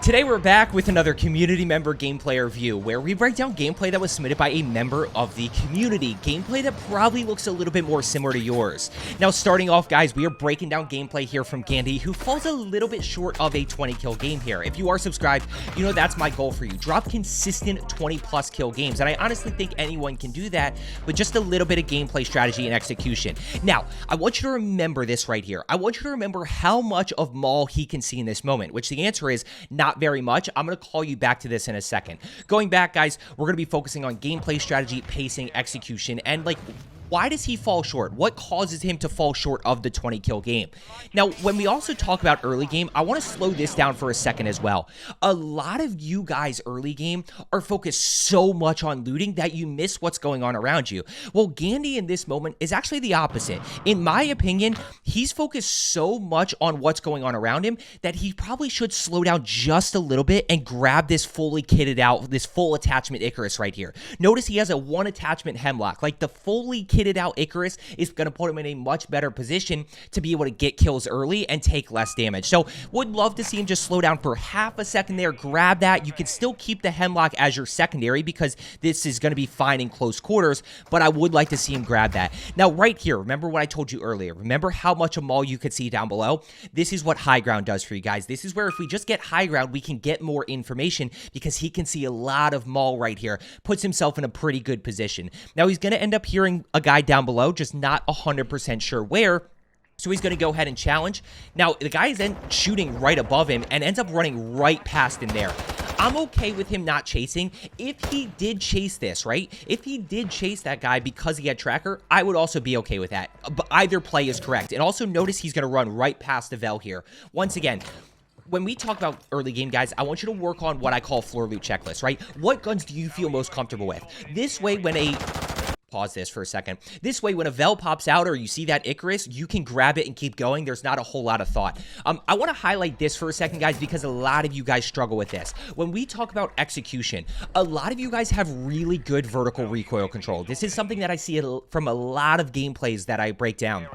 Today we're back with another community member gameplay review where we break down gameplay that was submitted by a member of the community. Gameplay that probably looks a little bit more similar to yours. Now starting off guys, we are breaking down gameplay here from Gandhi, who falls a little bit short of a 20 kill game here. If you are subscribed, you know that's my goal for you. Drop consistent 20 plus kill games, and I honestly think anyone can do that with just a little bit of gameplay strategy and execution. Now, I want you to remember this right here. I want you to remember how much of Maul he can see in this moment, which the answer is not very much. I'm going to call you back to this in a second. Going back, guys, we're going to be focusing on gameplay strategy, pacing, execution, and why does he fall short? What causes him to fall short of the 20 kill game? Now, when we also talk about early game, I want to slow this down for a second as well. A lot of you guys early game are focused so much on looting that you miss what's going on around you. Well, Gandhi in this moment is actually the opposite. In my opinion, he's focused so much on what's going on around him that he probably should slow down just a little bit and grab this fully kitted out, this full attachment Icarus right here. Notice he has a one attachment hemlock. Like the fully kitted out Icarus is going to put him in a much better position to be able to get kills early and take less damage. So would love to see him just slow down for half a second there, grab that. You can still keep the hemlock as your secondary because this is going to be fine in close quarters, but I would like to see him grab that. Now right here, remember what I told you earlier. Remember how much of Maul you could see down below? This is what high ground does for you guys. This is where if we just get high ground, we can get more information because he can see a lot of Maul right here. Puts himself in a pretty good position. Now he's going to end up hearing a guy down below, just not 100% sure where. So he's going to go ahead and challenge. Now, the guy is then shooting right above him and ends up running right past him there. I'm okay with him not chasing. If he did chase this, right? If he did chase that guy because he had tracker, I would also be okay with that. But either play is correct. And also notice he's going to run right past the Vel here. Once again, when we talk about early game, guys, I want you to work on what I call floor loot checklist, right? What guns do you feel most comfortable with? This way, when a... Pause this for a second. This way, when a Vel pops out or you see that Icarus, you can grab it and keep going. There's not a whole lot of thought. I want to highlight this for a second, guys, because a lot of you guys struggle with this. When we talk about execution, a lot of you guys have really good vertical recoil control. This is something that I see from a lot of gameplays that I break down.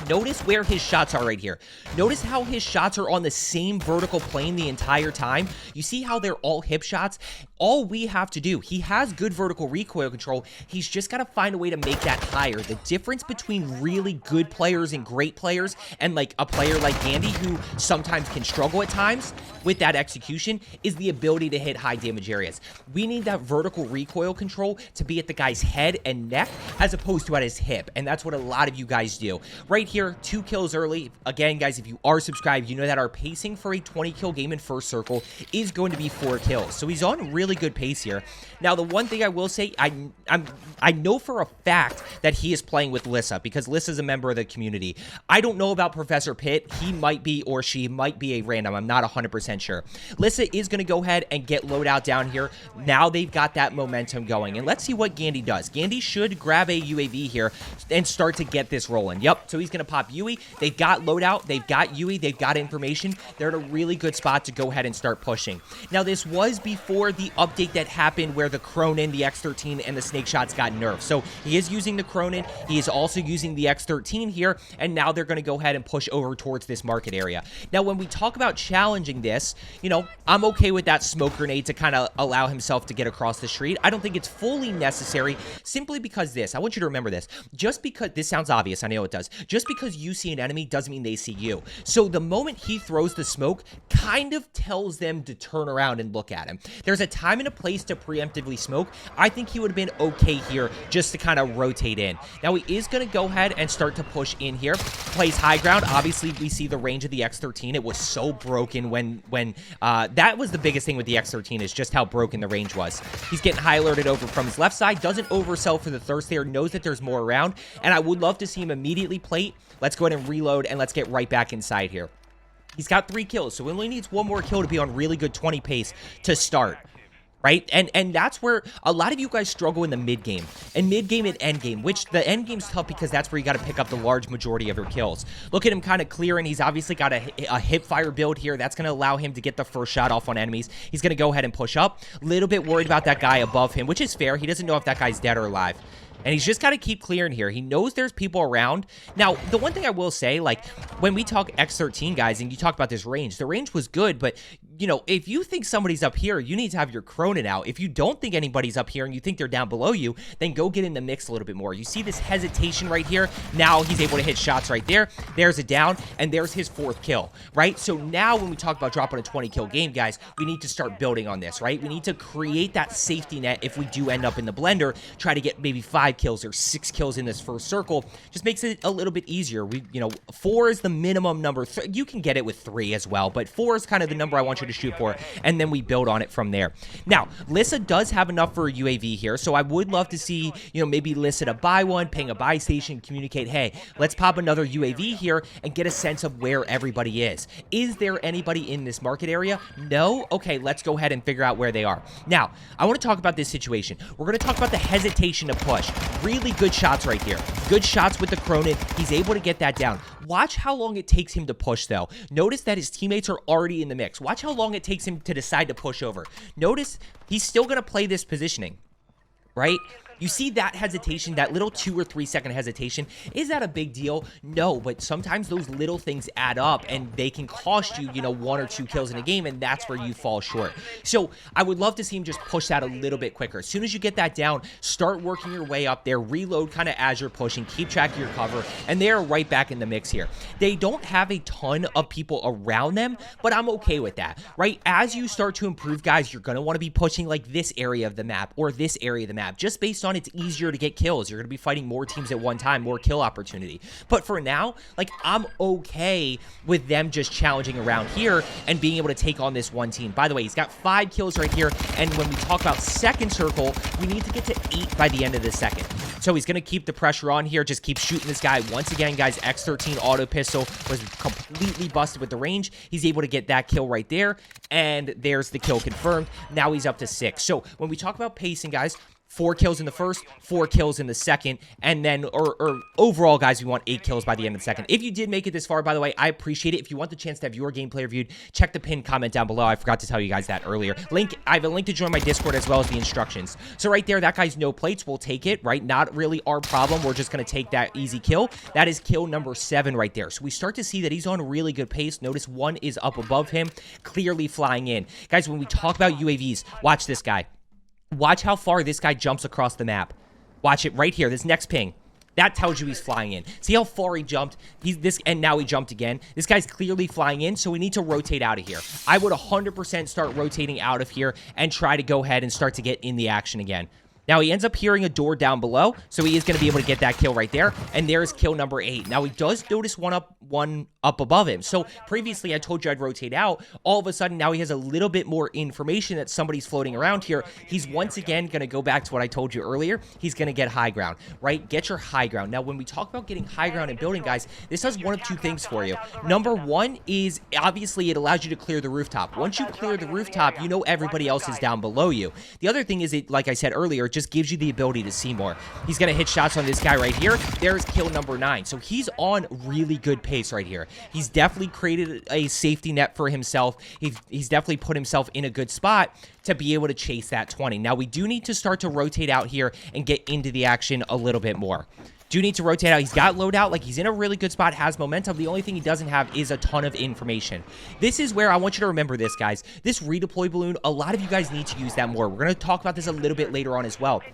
Notice where his shots are right here. Notice how his shots are on the same vertical plane the entire time. You see how they're all hip shots? All we have to do, he has good vertical recoil control. He's just got to find a way to make that higher. The difference between really good players and great players and like a player like Gandhi who sometimes can struggle at times with that execution is the ability to hit high damage areas. We need that vertical recoil control to be at the guy's head and neck as opposed to at his hip. And that's what a lot of you guys do. Right here, 2 kills early. Again, guys, if you are subscribed, you know that our pacing for a 20 kill game in first circle is going to be 4 kills. So he's on really good pace here. Now, the one thing I will say, I know for a fact that he is playing with Lissa because Lissa's a member of the community. I don't know about Professor Pitt. He might be or she might be a random. I'm not 100% sure. Lissa is going to go ahead and get loadout down here. Now they've got that momentum going. And let's see what Gandhi does. Gandhi should grab a UAV here and start to get this rolling. Yep, so he's going to pop Yui. They've got loadout. They've got Yui. They've got information. They're in a really good spot to go ahead and start pushing. Now, this was before the update that happened where the Cronin, the X13, and the Snake Shots got nerfed. So he is using the Cronin. He is also using the X13 here, and now they're going to go ahead and push over towards this market area. Now, when we talk about challenging this, you know, I'm okay with that smoke grenade to kind of allow himself to get across the street. I don't think it's fully necessary simply because this. I want you to remember this. Just because, this sounds obvious, I know it does. Just because you see an enemy doesn't mean they see you. So the moment he throws the smoke kind of tells them to turn around and look at him. There's a time and a place to preemptively smoke. I think he would have been okay here just to kind of rotate in. Now he is going to go ahead and start to push in here. Plays high ground. Obviously, we see the range of the X13. It was so broken when that was the biggest thing with the X13 is just how broken the range was. He's getting high alerted over from his left side. Doesn't oversell for the thirst there. Knows that there's more around. And I would love to see him immediately plate. Let's go ahead and reload and let's get right back inside here. He's got 3 kills, so he only needs 1 more kill to be on really good 20 pace to start. Right? And that's where a lot of you guys struggle in the mid-game. And mid-game and end-game, which the end-game's tough because that's where you got to pick up the large majority of your kills. Look at him kind of clearing. He's obviously got a hip-fire build here. That's going to allow him to get the first shot off on enemies. He's going to go ahead and push up. A little bit worried about that guy above him, which is fair. He doesn't know if that guy's dead or alive. And he's just got to keep clearing here. He knows there's people around. Now, the one thing I will say, like, when we talk X13, guys, and you talk about this range, the range was good, but, you know, if you think somebody's up here, you need to have your Cronin out. If you don't think anybody's up here and you think they're down below you, then go get in the mix a little bit more. You see this hesitation right here? Now he's able to hit shots right there. There's a down, and there's his 4th kill, right? So now when we talk about dropping a 20-kill game, guys, we need to start building on this, right? We need to create that safety net if we do end up in the blender, try to get maybe 5 kills or 6 kills in this first circle. Just makes it a little bit easier. You know, 4 is the minimum number. You can get it with 3 as well, but 4 is kind of the number I want you to shoot for, and then we build on it from there. Now, Lissa does have enough for a UAV here, so I would love to see, you know, maybe Lissa to buy one, ping a buy station, communicate, hey, let's pop another UAV here and get a sense of where everybody is. Is there anybody in this market area? No? Okay, let's go ahead and figure out where they are. Now, I want to talk about this situation. We're going to talk about the hesitation to push. Really good shots right here. Good shots with the Cronin. He's able to get that down. Watch how long it takes him to push, though. Notice that his teammates are already in the mix. Watch how long it takes him to decide to push over. Notice he's still going to play this positioning, right? You see that hesitation, that little 2 or 3 second hesitation. Is that a big deal? No, but sometimes those little things add up and they can cost you, you know, 1 or 2 kills in a game, and that's where you fall short. So I would love to see him just push that a little bit quicker. As soon as you get that down, start working your way up there, reload kind of as you're pushing, keep track of your cover, and they're right back in the mix here. They don't have a ton of people around them, but I'm okay with that, right? As you start to improve, guys, you're going to want to be pushing like this area of the map or this area of the map, just based on it's easier to get kills. You're going to be fighting more teams at one time, more kill opportunity. But for now, like, I'm okay with them just challenging around here and being able to take on this one team. By the way, he's got 5 kills right here, and when we talk about second circle, we need to get to 8 by the end of the second. So he's going to keep the pressure on here, just keep shooting this guy. Once again, guys, X13 auto pistol was completely busted with the range. He's able to get that kill right there, and there's the kill confirmed. Now he's up to 6. So when we talk about pacing, guys, 4 kills in the first, 4 kills in the second, and then, or overall, guys, we want 8 kills by the end of the second. If you did make it this far, by the way, I appreciate it. If you want the chance to have your gameplay reviewed, check the pinned comment down below. I forgot to tell you guys that earlier. I have a link to join my Discord as well as the instructions. So right there, that guy's no plates. We'll take it, right? Not really our problem. We're just going to take that easy kill. That is kill number 7 right there. So we start to see that he's on a really good pace. Notice 1 is up above him, clearly flying in. Guys, when we talk about UAVs, watch this guy. Watch how far this guy jumps across the map. Watch it right here, this next ping. That tells you he's flying in. See how far he jumped? And now he jumped again. This guy's clearly flying in, so we need to rotate out of here. I would 100% start rotating out of here and try to go ahead and start to get in the action again. Now, he ends up hearing a door down below, so he is going to be able to get that kill right there, and there's kill number 8. Now, he does notice one up above him. So, previously, I told you I'd rotate out. All of a sudden, now he has a little bit more information that somebody's floating around here. He's once again going to go back to what I told you earlier. He's going to get high ground, right? Get your high ground. Now, when we talk about getting high ground and building, guys, this does one of 2 things for you. Number 1 is, obviously, it allows you to clear the rooftop. Once you clear the rooftop, you know everybody else is down below you. The other thing is, it, like I said earlier, just gives you the ability to see more. He's going to hit shots on this guy right here. There's kill number 9. So he's on really good pace right here. He's definitely created a safety net for himself. He's definitely put himself in a good spot to be able to chase that 20. Now, we do need to start to rotate out here and get into the action a little bit more. Do need to rotate out. He's got loadout. Like, he's in a really good spot, has momentum. The only thing he doesn't have is a ton of information. This is where I want you to remember this, guys. This redeploy balloon, a lot of you guys need to use that more. We're going to talk about this a little bit later on as well.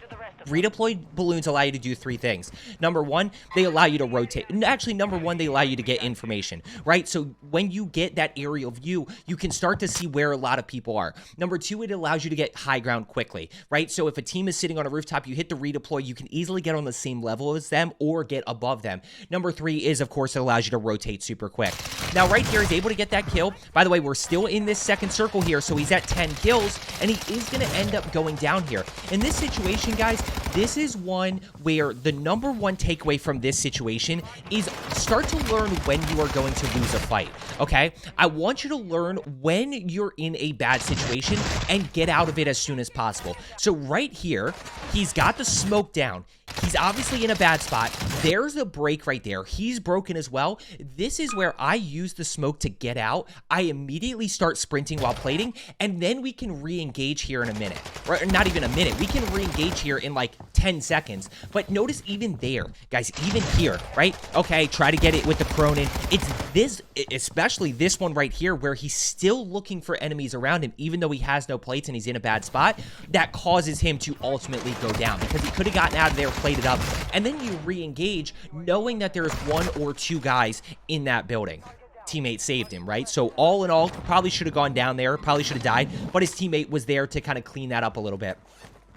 Redeployed balloons allow you to do 3 things. Number 1, they allow you to rotate. Actually, number 1, they allow you to get information, right? So when you get that aerial view, you can start to see where a lot of people are. Number 2, it allows you to get high ground quickly, right? So if a team is sitting on a rooftop, you hit the redeploy, you can easily get on the same level as them or get above them. Number 3 is, of course, it allows you to rotate super quick. Now, right here, he's able to get that kill. By the way, we're still in this second circle here, so he's at 10 kills, and he is going to end up going down here. In this situation, guys, this is one where the number 1 takeaway from this situation is start to learn when you are going to lose a fight, okay? I want you to learn when you're in a bad situation and get out of it as soon as possible. So right here, he's got the smoke down. He's obviously in a bad spot. There's a break right there. He's broken as well. This is where I use the smoke to get out. I immediately start sprinting while plating, and then we can re-engage here in a minute. Or not even a minute. We can re-engage here in like 10 seconds. But notice even there, guys, even here, right? Okay, try to get it with the prone in. It's this, especially this one right here, where he's still looking for enemies around him, even though he has no plates and he's in a bad spot. That causes him to ultimately go down because he could have gotten out of there, plated up, and then you re-engage knowing that there's 1 or 2 guys in that building. Teammate saved him, right? So all in all, probably should have gone down there, probably should have died, but his teammate was there to kind of clean that up a little bit.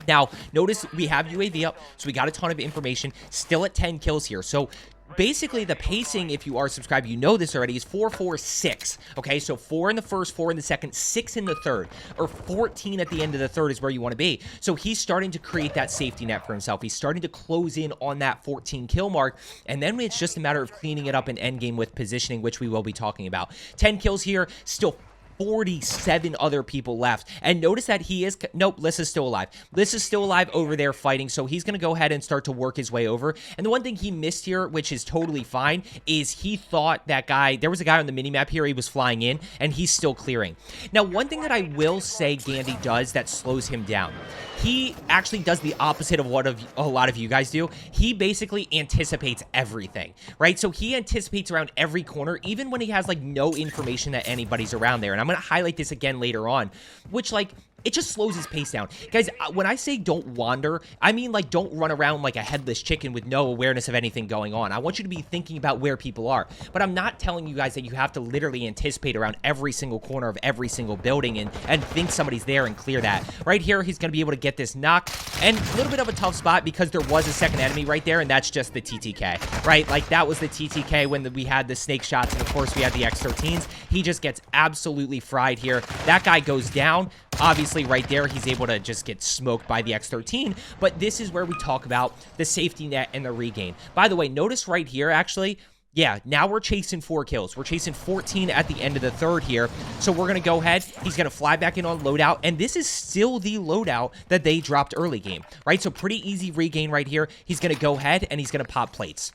Now, notice we have UAV up, so we got a ton of information, still at 10 kills here. So basically, the pacing, if you are subscribed, you know this already, is 4, 4, 6. Okay, so 4 in the first, 4 in the second, 6 in the third, or 14 at the end of the third is where you want to be. So he's starting to create that safety net for himself. He's starting to close in on that 14 kill mark, and then it's just a matter of cleaning it up in endgame with positioning, which we will be talking about. 10 kills here, still 47 other people left. And notice that he is... Nope, Lissa's still alive. Lissa's still alive over there fighting, so he's going to go ahead and start to work his way over. And the one thing he missed here, which is totally fine, is he thought that guy... There was a guy on the minimap here, he was flying in, and he's still clearing. Now, one thing that I will say Gandhi does that slows him down, he actually does the opposite of what a lot of you guys do. He basically anticipates everything, right? So he anticipates around every corner, even when he has, like, no information that anybody's around there. And I'm going to highlight this again later on, which, like, it just slows his pace down. Guys, when I say don't wander, I mean, like, don't run around like a headless chicken with no awareness of anything going on. I want you to be thinking about where people are. But I'm not telling you guys that you have to literally anticipate around every single corner of every single building and think somebody's there and clear that. Right here, he's going to be able to get this knock. And a little bit of a tough spot because there was a second enemy right there, and that's just the TTK, right? Like, that was the TTK when we had the snake shots, and of course we had the X13s. He just gets absolutely fried here. That guy goes down. Obviously, right there, he's able to just get smoked by the X13, but this is where we talk about the safety net and the regain. By the way, notice right here, actually, yeah, now we're chasing 4 kills. We're chasing 14 at the end of the third here, so we're going to go ahead. He's going to fly back in on loadout, and this is still the loadout that they dropped early game, right? So pretty easy regain right here. He's going to go ahead, and he's going to pop plates.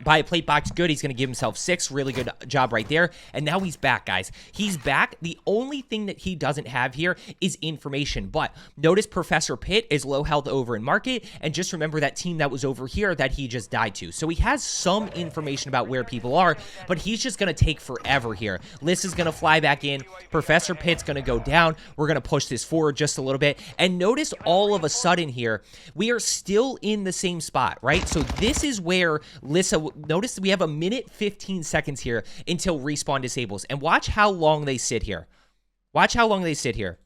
Buy a plate box, good. He's going to give himself 6. Really good job right there. And now he's back, guys. He's back. The only thing that he doesn't have here is information. But notice Professor Pitt is low health over in market. And just remember that team that was over here that he just died to. So he has some information about where people are, but he's just going to take forever here. Liz is going to fly back in. Professor Pitt's going to go down. We're going to push this forward just a little bit. And notice all of a sudden here, we are still in the same spot, right? So this is where Lissa... Notice we have a minute 15 seconds here until respawn disables. And watch how long they sit here. Watch how long they sit here.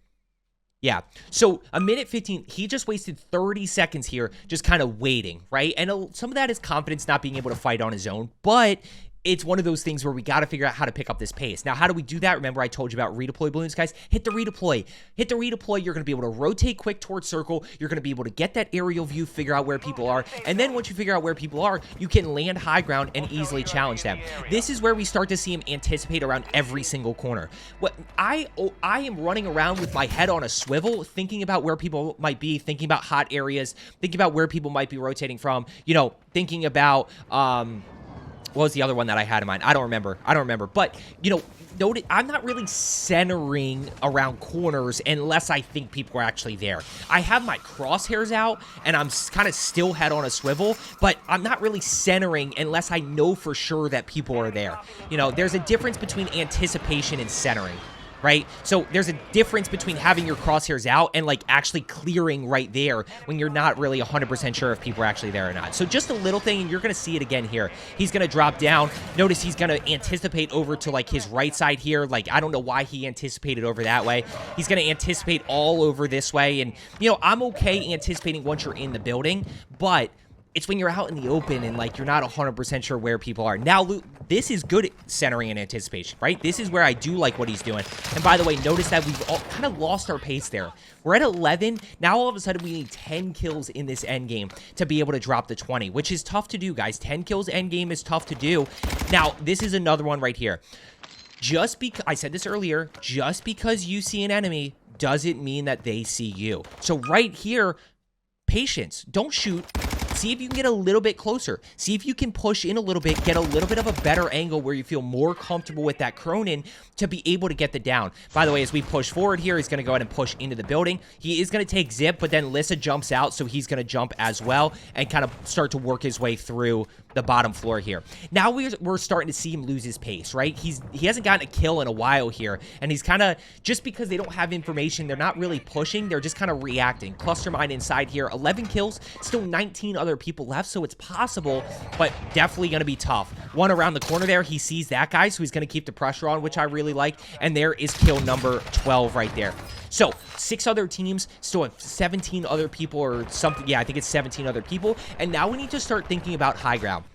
Yeah, so a minute 15, he just wasted 30 seconds here just kind of waiting, right? And some of that is confidence not being able to fight on his own, but... it's one of those things where we got to figure out how to pick up this pace. Now, how do we do that? Remember, I told you about redeploy balloons, guys. Hit the redeploy. Hit the redeploy. You're going to be able to rotate quick towards circle. You're going to be able to get that aerial view, figure out where people are. And then once you figure out where people are, you can land high ground and easily challenge them. This is where we start to see him anticipate around every single corner. What I am running around with my head on a swivel, thinking about where people might be, thinking about hot areas, thinking about where people might be rotating from, you know, thinking about, what was the other one that I had in mind? I don't remember. But, you know, notice I'm not really centering around corners unless I think people are actually there. I have my crosshairs out, and I'm kind of still head on a swivel, but I'm not really centering unless I know for sure that people are there. You know, there's a difference between anticipation and centering. Right? So there's a difference between having your crosshairs out and like actually clearing right there when you're not really 100% sure if people are actually there or not. So just a little thing, and you're going to see it again here. He's going to drop down. Notice he's going to anticipate over to like his right side here. Like, I don't know why he anticipated over that way. He's going to anticipate all over this way. And, you know, I'm okay anticipating once you're in the building, but it's when you're out in the open and, like, you're not 100% sure where people are. Now, this is good at centering and anticipation, right? This is where I do like what he's doing. And by the way, notice that we've all kind of lost our pace there. We're at 11. Now, all of a sudden, we need 10 kills in this end game to be able to drop the 20, which is tough to do, guys. 10 kills end game is tough to do. Now, this is another one right here. Just because, I said this earlier, just because you see an enemy doesn't mean that they see you. So right here, patience. Don't shoot. see if you can get a little bit closer. See if you can push in a little bit, get a little bit of a better angle where you feel more comfortable with that Cronin to be able to get the down. By the way, as we push forward here, he's going to go ahead and push into the building. He is going to take zip, but then Lissa jumps out, so he's going to jump as well and kind of start to work his way through the bottom floor here. Now we're starting to see him lose his pace, right? He hasn't gotten a kill in a while here, and he's kind of, just because they don't have information, they're not really pushing, they're just kind of reacting. Cluster mine inside here, 11 kills, still 19 other people left, so it's possible, but definitely going to be tough. One around the corner there, he sees that guy, so he's going to keep the pressure on, which I really like, and there is kill number 12 right there. So, 6 other teams, still have 17 other people or something. Yeah, I think it's 17 other people. And now we need to start thinking about high ground.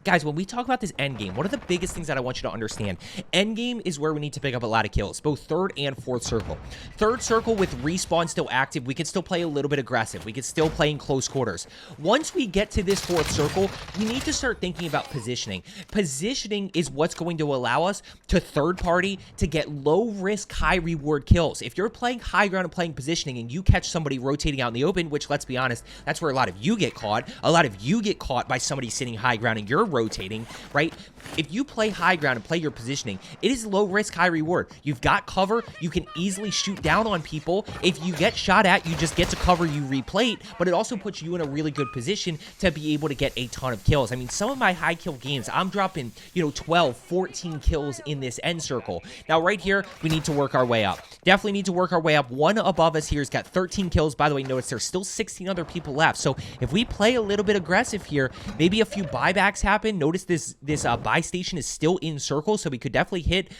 Guys, when we talk about this end game, one of the biggest things that I want you to understand, end game is where we need to pick up a lot of kills, both third and fourth circle. Third circle with respawn still active, we can still play a little bit aggressive. We can still play in close quarters. Once we get to this fourth circle, we need to start thinking about positioning. Positioning is what's going to allow us to third party to get low risk, high reward kills. If you're playing high ground and playing positioning and you catch somebody rotating out in the open, which let's be honest, that's where a lot of you get caught. A lot of you get caught by somebody sitting high ground and you're rotating, right? If you play high ground and play your positioning, it is low risk, high reward. You've got cover. You can easily shoot down on people. If you get shot at, you just get to cover, you replate, but it also puts you in a really good position to be able to get a ton of kills. I mean, some of my high kill games, I'm dropping, 12, 14 kills in this end circle. Now, right here, we need to work our way up. Definitely need to work our way up. One above us here has got 13 kills. By the way, notice there's still 16 other people left. So if we play a little bit aggressive here, maybe a few buybacks happen. Notice this buy station is still in circle, so we could definitely hit,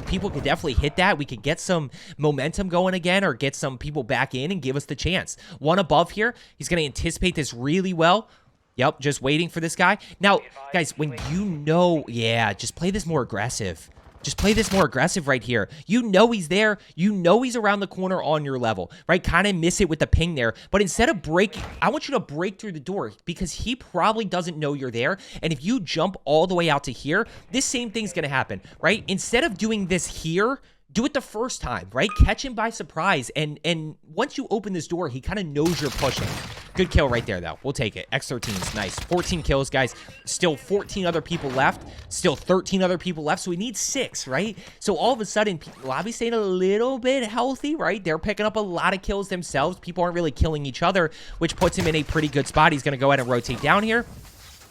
people could definitely hit that. We could get some momentum going again or get some people back in and give us the chance. One above here, he's going to anticipate this really well. Yep, just waiting for this guy. Now, guys, when yeah, just play this more aggressive. Just play this more aggressive right here. You know he's there. You know he's around the corner on your level, right? Kind of miss it with the ping there. But instead of breaking, I want you to break through the door because he probably doesn't know you're there. And if you jump all the way out to here, this same thing's going to happen, right? Instead of doing this here, do it the first time, right? Catch him by surprise. And once you open this door, he kind of knows you're pushing. Good kill right there, though. We'll take it. X13's nice. 14 kills, guys. Still 14 other people left. Still 13 other people left. So we need 6, right? So all of a sudden, lobby's staying a little bit healthy, right? They're picking up a lot of kills themselves. People aren't really killing each other, which puts him in a pretty good spot. He's going to go ahead and rotate down here.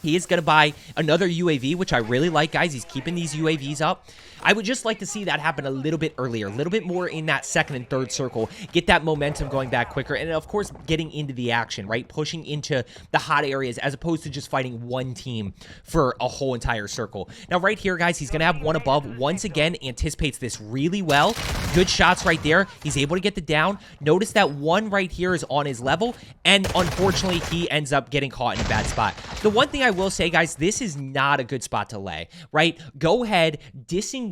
He is going to buy another UAV, which I really like, guys. He's keeping these UAVs up. I would just like to see that happen a little bit earlier, a little bit more in that second and third circle, get that momentum going back quicker, and of course, getting into the action, right? Pushing into the hot areas as opposed to just fighting one team for a whole entire circle. Now, right here, guys, he's going to have one above. Once again, anticipates this really well. Good shots right there. He's able to get the down. Notice that one right here is on his level, and unfortunately, he ends up getting caught in a bad spot. The one thing I will say, guys, this is not a good spot to lay, right? Go ahead, disengage,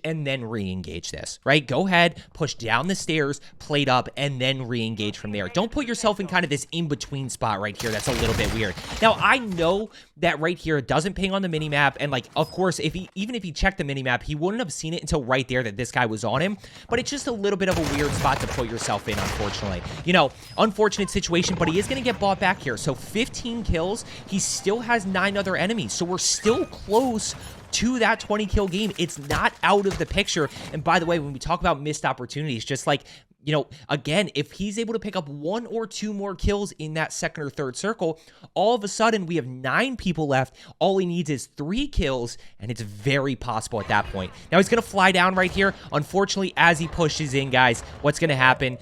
and then re-engage this, right? Go ahead, push down the stairs, plate up, and then re-engage from there. Don't put yourself in kind of this in-between spot right here. That's a little bit weird. Now, I know that right here it doesn't ping on the minimap, and like, of course, even if he checked the minimap, he wouldn't have seen it until right there that this guy was on him, but it's just a little bit of a weird spot to put yourself in, unfortunately. Unfortunate situation, but he is going to get bought back here. So 15 kills, he still has 9 other enemies, so we're still close to that 20 kill game. It's not out of the picture. And by the way, when we talk about missed opportunities, just like, again, if he's able to pick up 1 or 2 more kills in that second or third circle, all of a sudden we have 9 people left. All he needs is 3 kills, and it's very possible at that point. Now he's going to fly down right here. Unfortunately, as he pushes in, guys, what's going to happen?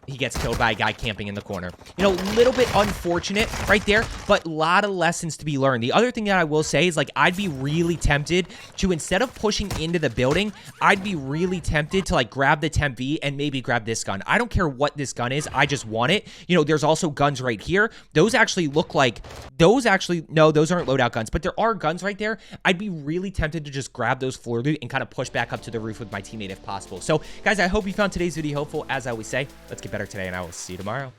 He gets killed by a guy camping in the corner. A little bit unfortunate right there, but a lot of lessons to be learned. The other thing that I will say is, like, I'd be really tempted to, instead of pushing into the building, I'd be really tempted to, like, grab the Temp V and maybe grab this gun. I don't care what this gun is. I just want it. There's also guns right here. Those actually look like, no, those aren't loadout guns, but there are guns right there. I'd be really tempted to just grab those floor loot and kind of push back up to the roof with my teammate if possible. So, guys, I hope you found today's video helpful. As I always say, let's get better today, and I will see you tomorrow.